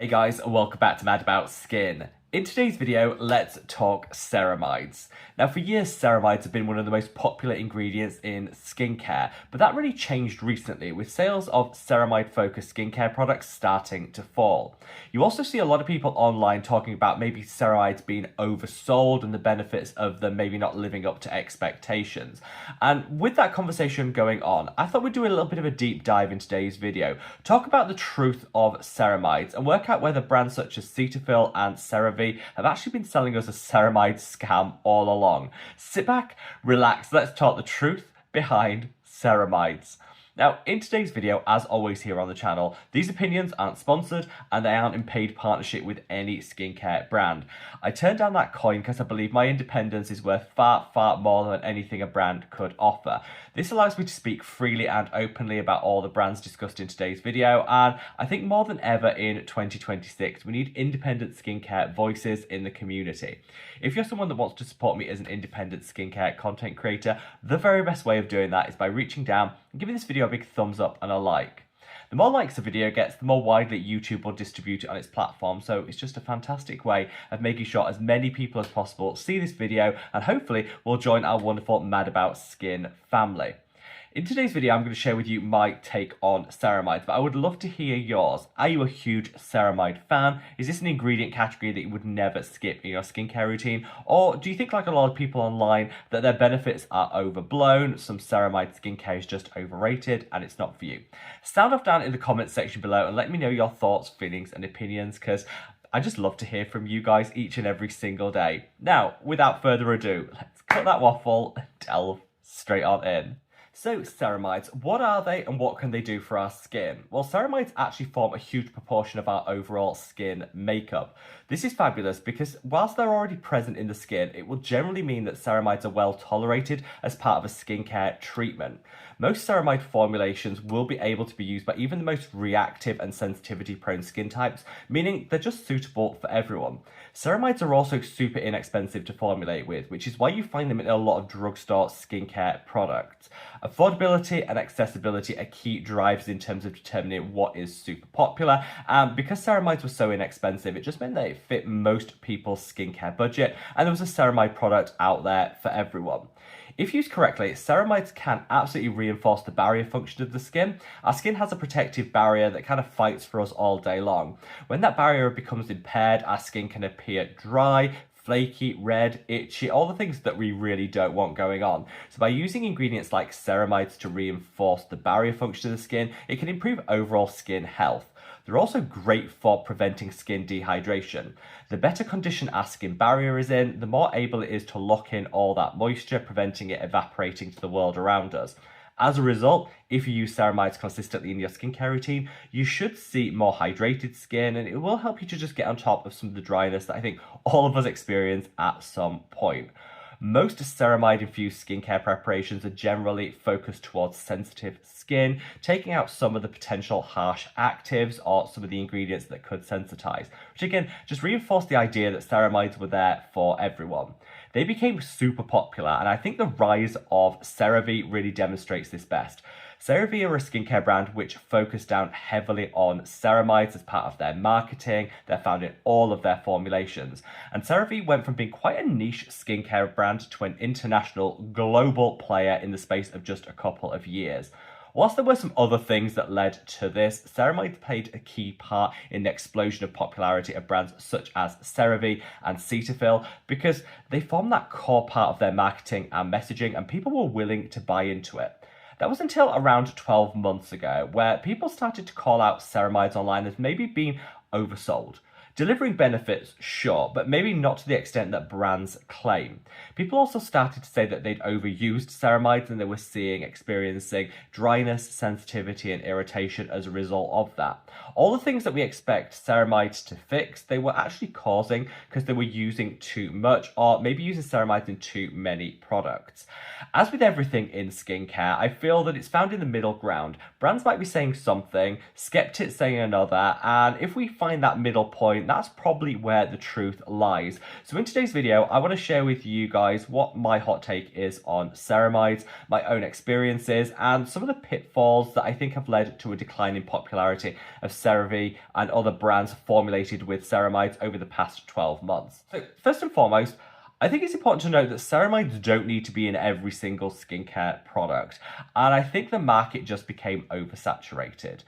Hey guys, and welcome back to Mad About Skin. In today's video, let's talk ceramides. Now for years, ceramides have been one of the most popular ingredients in skincare, but that really changed recently with sales of ceramide-focused skincare products starting to fall. You also see a lot of people online talking about maybe ceramides being oversold and the benefits of them maybe not living up to expectations. And with that conversation going on, I thought we'd do a little bit of a deep dive in today's video, talk about the truth of ceramides and work out whether brands such as Cetaphil and CeraVe have actually been selling us a ceramide scam all along. Sit back, relax, let's talk the truth behind ceramides. Now, in today's video, as always here on the channel, these opinions aren't sponsored and they aren't in paid partnership with any skincare brand. I turned down that coin because I believe my independence is worth far, far more than anything a brand could offer. This allows me to speak freely and openly about all the brands discussed in today's video, and I think more than ever in 2026, we need independent skincare voices in the community. If you're someone that wants to support me as an independent skincare content creator, the very best way of doing that is by reaching down and giving this video a big thumbs up and a like. The more likes a video gets, the more widely YouTube will distribute it on its platform, so it's just a fantastic way of making sure as many people as possible see this video and hopefully will join our wonderful Mad About Skin family. In today's video, I'm going to share with you my take on ceramides, but I would love to hear yours. Are you a huge ceramide fan? Is this an ingredient category that you would never skip in your skincare routine? Or do you think, like a lot of people online, that their benefits are overblown, some ceramide skincare is just overrated, and it's not for you? Sound off down in the comments section below and let me know your thoughts, feelings, and opinions, because I just love to hear from you guys each and every single day. Now, without further ado, let's cut that waffle and delve straight on in. So ceramides, what are they and what can they do for our skin? Well, ceramides actually form a huge proportion of our overall skin makeup. This is fabulous because whilst they're already present in the skin, it will generally mean that ceramides are well tolerated as part of a skincare treatment. Most ceramide formulations will be able to be used by even the most reactive and sensitivity prone skin types, meaning they're just suitable for everyone. Ceramides are also super inexpensive to formulate with, which is why you find them in a lot of drugstore skincare products. Affordability and accessibility are key drivers in terms of determining what is super popular, and because ceramides were so inexpensive, it just meant that it fit most people's skincare budget, and there was a ceramide product out there for everyone. If used correctly, ceramides can absolutely reinforce the barrier function of the skin. Our skin has a protective barrier that kind of fights for us all day long. When that barrier becomes impaired, our skin can appear dry, flaky, red, itchy, all the things that we really don't want going on. So by using ingredients like ceramides to reinforce the barrier function of the skin, it can improve overall skin health. They're also great for preventing skin dehydration. The better condition our skin barrier is in, the more able it is to lock in all that moisture, preventing it evaporating to the world around us. As a result, if you use ceramides consistently in your skincare routine, you should see more hydrated skin, and it will help you to just get on top of some of the dryness that I think all of us experience at some point. Most ceramide-infused skincare preparations are generally focused towards sensitive skin, taking out some of the potential harsh actives or some of the ingredients that could sensitize, which again, just reinforced the idea that ceramides were there for everyone. They became super popular, and I think the rise of CeraVe really demonstrates this best. CeraVe are a skincare brand which focus down heavily on ceramides as part of their marketing. They're found in all of their formulations. And CeraVe went from being quite a niche skincare brand to an international, global player in the space of just a couple of years. Whilst there were some other things that led to this, ceramides played a key part in the explosion of popularity of brands such as CeraVe and Cetaphil because they formed that core part of their marketing and messaging, and people were willing to buy into it. That was until around 12 months ago, where people started to call out ceramides online as maybe being oversold. Delivering benefits, sure, but maybe not to the extent that brands claim. People also started to say that they'd overused ceramides and they were experiencing dryness, sensitivity, and irritation as a result of that. All the things that we expect ceramides to fix, they were actually causing because they were using too much or maybe using ceramides in too many products. As with everything in skincare, I feel that it's found in the middle ground. Brands might be saying something, skeptics saying another, and if we find that middle point, point, that's probably where the truth lies. So in today's video, I want to share with you guys what my hot take is on ceramides, my own experiences, and some of the pitfalls that I think have led to a decline in popularity of CeraVe and other brands formulated with ceramides over the past 12 months. So first and foremost, I think it's important to note that ceramides don't need to be in every single skincare product, and I think the market just became oversaturated.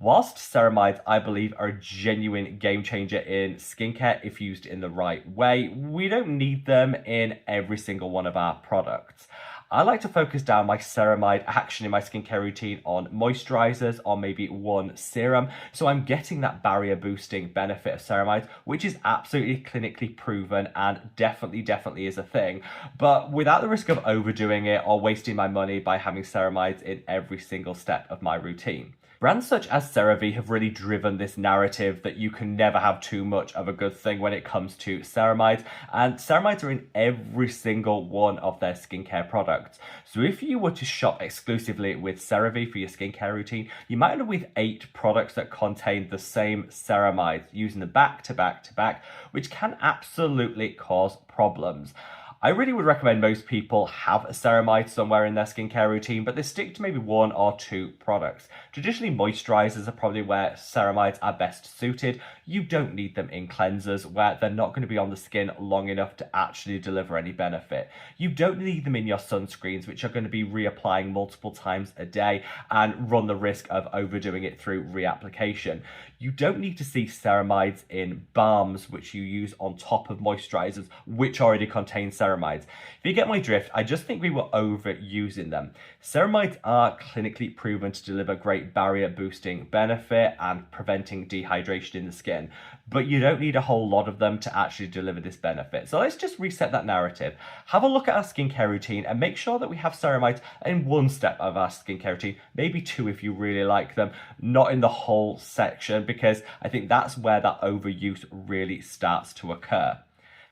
Whilst ceramides, I believe, are a genuine game changer in skincare if used in the right way, we don't need them in every single one of our products. I like to focus down my ceramide action in my skincare routine on moisturizers or maybe one serum, so I'm getting that barrier boosting benefit of ceramides, which is absolutely clinically proven and definitely is a thing, but without the risk of overdoing it or wasting my money by having ceramides in every single step of my routine. Brands such as CeraVe have really driven this narrative that you can never have too much of a good thing when it comes to ceramides, and ceramides are in every single one of their skincare products. So if you were to shop exclusively with CeraVe for your skincare routine, you might end up with 8 products that contain the same ceramides, using them back to back, which can absolutely cause problems. I really would recommend most people have a ceramide somewhere in their skincare routine, but they stick to maybe 1 or 2 products. Traditionally, moisturizers are probably where ceramides are best suited. You don't need them in cleansers where they're not going to be on the skin long enough to actually deliver any benefit. You don't need them in your sunscreens, which are going to be reapplying multiple times a day and run the risk of overdoing it through reapplication. You don't need to see ceramides in balms, which you use on top of moisturizers, which already contain ceramides. If you get my drift, I just think we were overusing them. Ceramides are clinically proven to deliver great barrier boosting benefit and preventing dehydration in the skin, but you don't need a whole lot of them to actually deliver this benefit. So let's just reset that narrative. Have a look at our skincare routine and make sure that we have ceramides in 1 step of our skincare routine, maybe 2 if you really like them, not in the whole section, because I think that's where that overuse really starts to occur.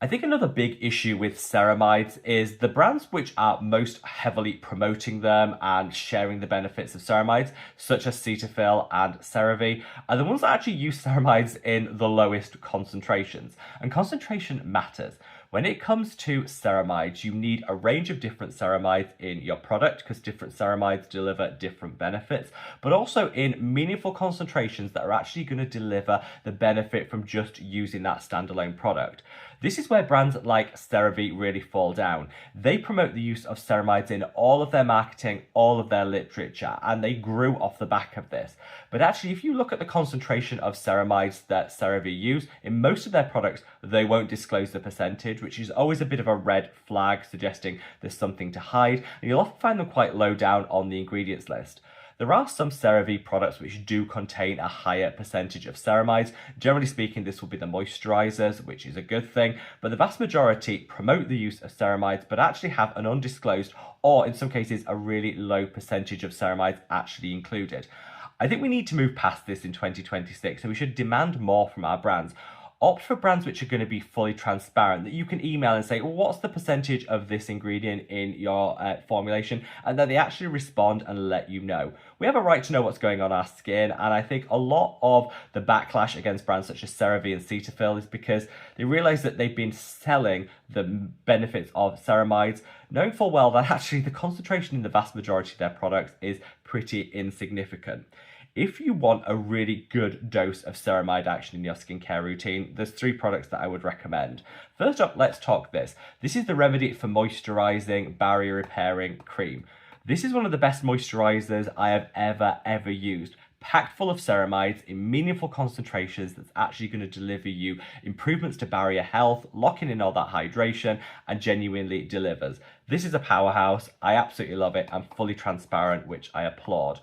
I think another big issue with ceramides is the brands which are most heavily promoting them and sharing the benefits of ceramides, such as Cetaphil and CeraVe, are the ones that actually use ceramides in the lowest concentrations. And concentration matters. When it comes to ceramides, you need a range of different ceramides in your product because different ceramides deliver different benefits, but also in meaningful concentrations that are actually going to deliver the benefit from just using that standalone product. This is where brands like CeraVe really fall down. They promote the use of ceramides in all of their marketing, all of their literature, and they grew off the back of this. But actually, if you look at the concentration of ceramides that CeraVe use, in most of their products, they won't disclose the percentage, which is always a bit of a red flag suggesting there's something to hide, and you'll often find them quite low down on the ingredients list. There are some CeraVe products which do contain a higher percentage of ceramides. Generally speaking, this will be the moisturizers, which is a good thing, but the vast majority promote the use of ceramides but actually have an undisclosed or in some cases a really low percentage of ceramides actually included. I think we need to move past this in 2026 and we should demand more from our brands. Opt for brands which are going to be fully transparent, that you can email and say, well, what's the percentage of this ingredient in your formulation? And then they actually respond and let you know. We have a right to know what's going on our skin, and I think a lot of the backlash against brands such as CeraVe and Cetaphil is because they realize that they've been selling the benefits of ceramides, knowing full well that actually the concentration in the vast majority of their products is pretty insignificant. If you want a really good dose of ceramide action in your skincare routine, there's 3 products that I would recommend. First up, let's talk this. This is the Remedy for Moisturizing Barrier Repairing Cream. This is one of the best moisturizers I have ever used. Packed full of ceramides in meaningful concentrations that's actually going to deliver you improvements to barrier health, locking in all that hydration, and genuinely delivers. This is a powerhouse. I absolutely love it. I'm fully transparent, which I applaud.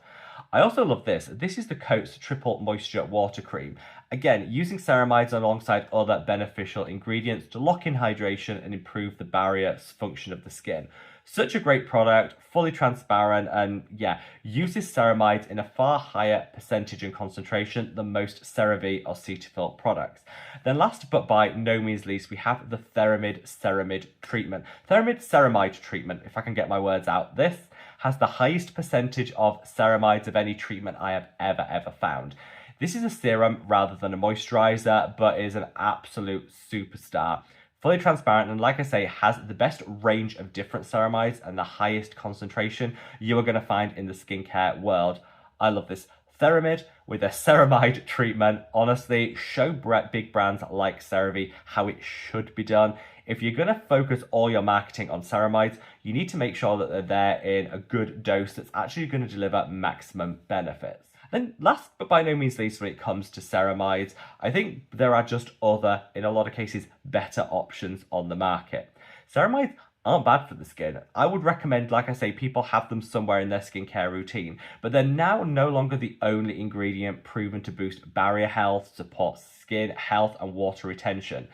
I also love this. This is the Coats Triple Moisture Water Cream. Again, using ceramides alongside other beneficial ingredients to lock in hydration and improve the barrier function of the skin. Such a great product, fully transparent, and yeah, uses ceramides in a far higher percentage and concentration than most CeraVe or Cetaphil products. Then last but by no means least, we have the Ceramide treatment. Ceramide treatment, if I can get my words out. This has the highest percentage of ceramides of any treatment I have ever found. This is a serum rather than a moisturizer, but is an absolute superstar. Fully transparent, and like I say, has the best range of different ceramides and the highest concentration you are going to find in the skincare world. I love this. Ceramide with a ceramide treatment. Honestly, show big brands like CeraVe how it should be done. If you're going to focus all your marketing on ceramides, you need to make sure that they're there in a good dose that's actually going to deliver maximum benefits. Then last but by no means least, when it comes to ceramides, I think there are just other, in a lot of cases, better options on the market. Ceramides aren't bad for the skin. I would recommend, like I say, people have them somewhere in their skincare routine, but they're now no longer the only ingredient proven to boost barrier health, support skin health, and water retention.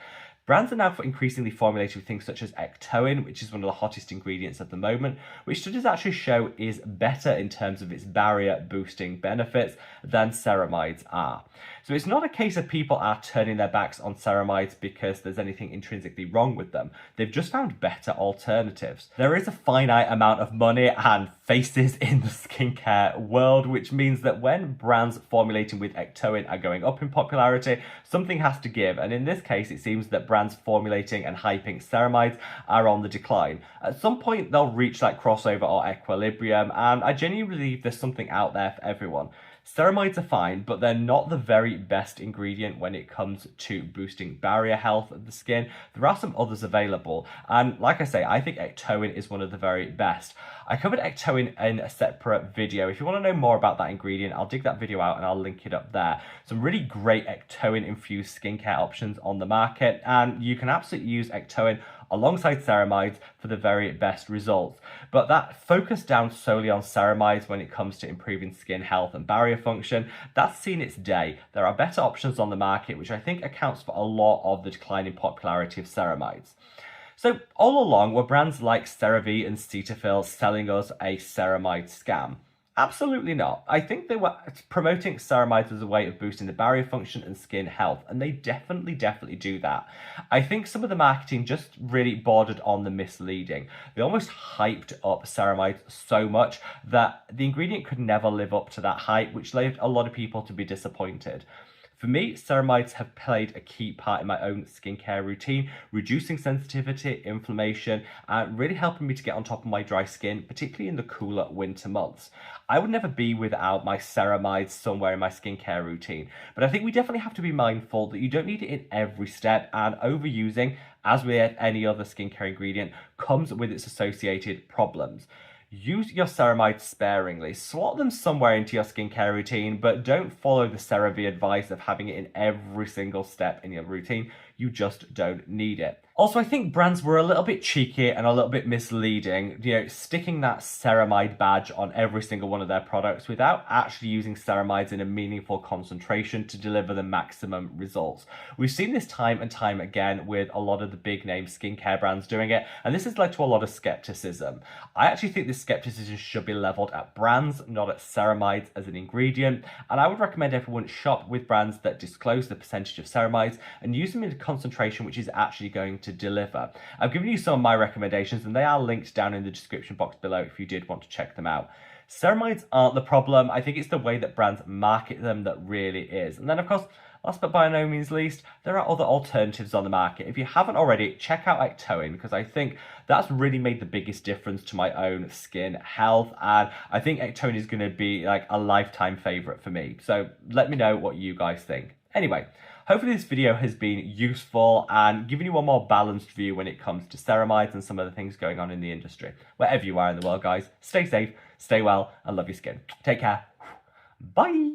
Brands are now increasingly formulated with things such as ectoin, which is one of the hottest ingredients at the moment, which studies actually show is better in terms of its barrier boosting benefits than ceramides are. So it's not a case of people are turning their backs on ceramides because there's anything intrinsically wrong with them. They've just found better alternatives. There is a finite amount of money and faces in the skincare world, which means that when brands formulating with ectoin are going up in popularity, something has to give. And in this case, it seems that brands formulating and hyping ceramides are on the decline. At some point, they'll reach that crossover or equilibrium, and I genuinely believe there's something out there for everyone. Ceramides are fine, but they're not the very best ingredient when it comes to boosting barrier health of the skin. There are some others available, and like I say, I think ectoin is one of the very best. I covered ectoin in a separate video. If you want to know more about that ingredient, I'll dig that video out and I'll link it up there. Some really great ectoin infused skincare options on the market, and you can absolutely use ectoin alongside ceramides for the very best results. But that focus down solely on ceramides when it comes to improving skin health and barrier function, that's seen its day. There are better options on the market, which I think accounts for a lot of the decline in popularity of ceramides. So all along were brands like CeraVe and Cetaphil selling us a ceramide scam? Absolutely not. I think they were promoting ceramides as a way of boosting the barrier function and skin health, and they definitely do that. I think some of the marketing just really bordered on the misleading. They almost hyped up ceramides so much that the ingredient could never live up to that hype, which led a lot of people to be disappointed. For me, ceramides have played a key part in my own skincare routine, reducing sensitivity, inflammation, and really helping me to get on top of my dry skin, particularly in the cooler winter months. I would never be without my ceramides somewhere in my skincare routine, but I think we definitely have to be mindful that you don't need it in every step, and overusing, as with any other skincare ingredient, comes with its associated problems. Use your ceramides sparingly. Slot them somewhere into your skincare routine, but don't follow the CeraVe advice of having it in every single step in your routine. You just don't need it. Also, I think brands were a little bit cheeky and a little bit misleading, sticking that ceramide badge on every single one of their products without actually using ceramides in a meaningful concentration to deliver the maximum results. We've seen this time and time again with a lot of the big name skincare brands doing it, and this has led to a lot of skepticism. I actually think this skepticism should be leveled at brands, not at ceramides as an ingredient, and I would recommend everyone shop with brands that disclose the percentage of ceramides and use them in a concentration which is actually going to deliver. I've given you some of my recommendations, and they are linked down in the description box below if you did want to check them out. Ceramides aren't the problem. I think it's the way that brands market them that really is. And then, of course, last but by no means least, there are other alternatives on the market. If you haven't already, check out ectoin, because I think that's really made the biggest difference to my own skin health, and I think ectoin is going to be like a lifetime favorite for me. So let me know what you guys think. Anyway, hopefully this video has been useful and given you a more balanced view when it comes to ceramides and some of the things going on in the industry. Wherever you are in the world, guys, stay safe, stay well, and love your skin. Take care. Bye.